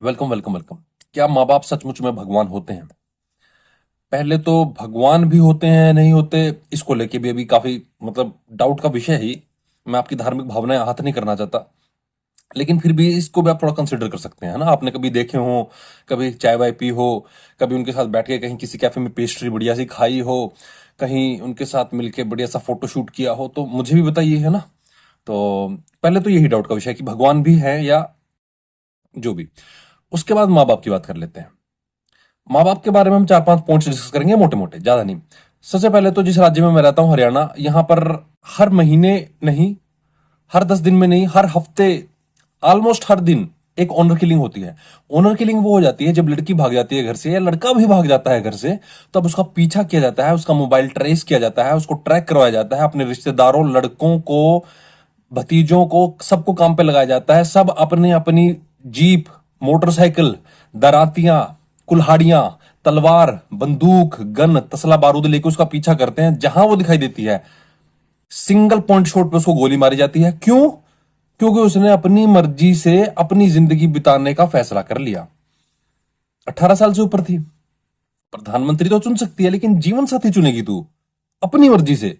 Welcome welcome welcome. क्या माँ बाप सचमुच में भगवान होते हैं? पहले तो भगवान भी होते हैं नहीं होते, इसको लेके भी अभी काफी डाउट का विषय ही। मैं आपकी धार्मिक भावनाएं आहत नहीं करना चाहता, लेकिन फिर भी इसको भी आप थोड़ा कंसिडर कर सकते हैं, है ना। आपने कभी देखे हो, कभी चाय वाय पी हो, कभी उनके साथ बैठ के कहीं किसी कैफे में पेस्ट्री बढ़िया सी खाई हो, कहीं उनके साथ मिलके बढ़िया सा फोटो शूट किया हो, तो मुझे भी बताइए, है ना। तो पहले तो यही डाउट का विषय है कि भगवान भी है या जो भी। उसके बाद माँ बाप की बात कर लेते हैं। माँ बाप के बारे में हम 4-5 पॉइंट्स डिस्कस करेंगे, मोटे मोटे, ज्यादा नहीं। सबसे पहले तो जिस राज्य में मैं रहता हूँ, हरियाणा, यहाँ पर हर महीने नहीं, हर 10 दिन में नहीं, हर हफ्ते, ऑलमोस्ट हर दिन एक ऑनर किलिंग होती है। ऑनर किलिंग वो हो जाती है जब लड़की भाग जाती है घर से या लड़का भी भाग जाता है घर से, तब उसका पीछा किया जाता है, उसका मोबाइल ट्रेस किया जाता है, उसको ट्रैक करवाया जाता है, अपने रिश्तेदारों, लड़कों को, भतीजों को, सबको काम पे लगाया जाता है। सब अपनी अपनी जीप, मोटरसाइकिल, दरातियां, कुल्हाड़ियां, तलवार, बंदूक, गन, तसला बारूद लेके उसका पीछा करते हैं। जहां वो दिखाई देती है, सिंगल पॉइंट शॉट पे उसको गोली मारी जाती है। क्यों? क्योंकि उसने अपनी मर्जी से अपनी जिंदगी बिताने का फैसला कर लिया। 18 साल से ऊपर थी। प्रधानमंत्री तो चुन सकती है, लेकिन जीवन साथी चुनेगी तू अपनी मर्जी से।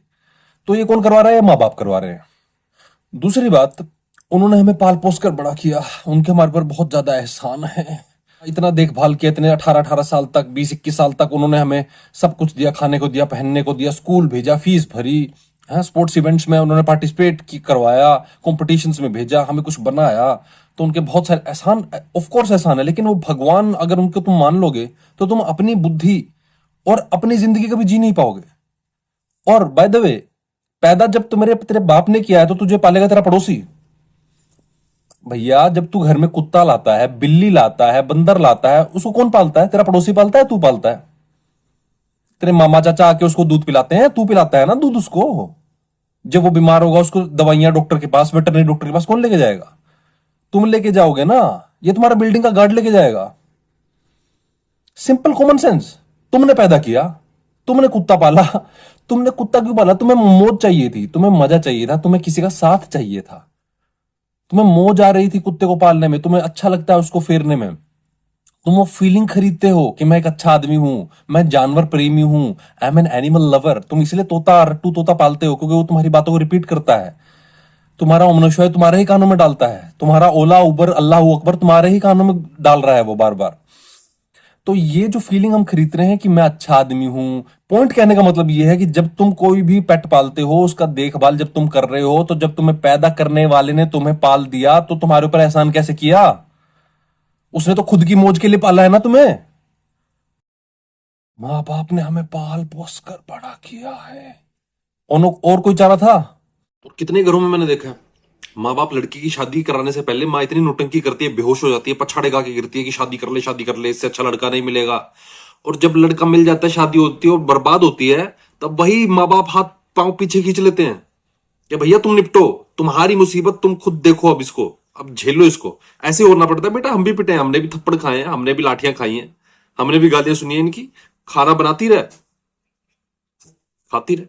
तो ये कौन करवा रहा है? माँ बाप करवा रहे हैं। दूसरी बात, उन्होंने हमें पाल पोस कर बड़ा किया, उनके हमारे पर बहुत ज्यादा एहसान है। इतना देखभाल किया, इतने 18-18 साल तक, 20-21 साल तक उन्होंने हमें सब कुछ दिया, खाने को दिया, पहनने को दिया, स्कूल भेजा, फीस भरी, है, स्पोर्ट्स इवेंट्स में उन्होंने पार्टिसिपेट की, करवाया, कॉम्पिटिशन्स में भेजा, हमें कुछ बनाया। तो उनके बहुत सारे एहसान, ऑफ कोर्स एहसान है, लेकिन वो भगवान अगर उनको तुम मान लोगे तो तुम अपनी बुद्धि और अपनी जिंदगी कभी जी नहीं पाओगे। और बाय द वे, पैदा जब तुम्हारे तेरे बाप ने किया है तो तुझे पालेगा तेरा पड़ोसी। भैया, जब तू घर में कुत्ता लाता है, बिल्ली लाता है, बंदर लाता है, उसको कौन पालता है? तेरा पड़ोसी पालता है, तू पालता है? तेरे मामा चाचा आके उसको दूध पिलाते हैं, तू पिलाता है ना दूध उसको। जब वो बीमार होगा, उसको दवाइयां डॉक्टर के पास, वेटरनरी डॉक्टर के पास कौन लेके जाएगा? तुम लेके जाओगे ना। ये तुम्हारा बिल्डिंग का गार्ड लेके जाएगा। Simple common sense. तुमने पैदा किया, तुमने कुत्ता पाला। तुमने कुत्ता क्यों पाला? तुम्हें मौज चाहिए थी, तुम्हें मजा चाहिए था, तुम्हें किसी का साथ चाहिए था, तुम्हें मौज आ रही थी कुत्ते को पालने में, तुम्हें अच्छा लगता है उसको फेरने में। तुम वो फीलिंग खरीदते हो कि मैं एक अच्छा आदमी हूं, मैं जानवर प्रेमी हूं, I am an animal lover. तुम इसलिए तोता, रट्टू तोता पालते हो, क्योंकि वो तुम्हारी बातों को रिपीट करता है, तुम्हारा ओमनशय तुम्हारे ही कानों में डालता है, तुम्हारा ओला उबर अल्लाह अकबर तुम्हारे ही कानों में डाल रहा है वो बार बार। तो ये जो फीलिंग हम खरीद रहे हैं कि मैं अच्छा आदमी हूं, पॉइंट कहने का मतलब ये है कि जब तुम कोई भी पेट पालते हो, उसका देखभाल जब तुम कर रहे हो, तो जब तुम्हें पैदा करने वाले ने तुम्हें पाल दिया, तो तुम्हारे ऊपर एहसान कैसे किया? उसने तो खुद की मौज के लिए पाला है ना तुम्हें। माँ बाप ने हमें पाल पोस कर बड़ा किया है। और कोई चारा था? और कितने घरों में मैंने देखा है, माँ बाप लड़की की शादी कराने से पहले माँ इतनी नौटंकी करती है, बेहोश हो जाती है, पछाड़े गा के गिरती है कि शादी कर ले, शादी कर ले, इससे अच्छा लड़का नहीं मिलेगा। और जब लड़का मिल जाता है, शादी होती है और बर्बाद होती है, तब वही माँ बाप हाथ पांव पीछे खींच लेते हैं कि भैया तुम निपटो, तुम्हारी मुसीबत तुम खुद देखो, अब इसको, अब झेलो इसको। ऐसे होना पड़ता है। बेटा, हम भी पिटे हैं, हमने भी थप्पड़ खाए हैं, हमने भी लाठियां खाई हैं, हमने भी गालियां सुनी है इनकी। खाना बनाती रहे, खाती रहे।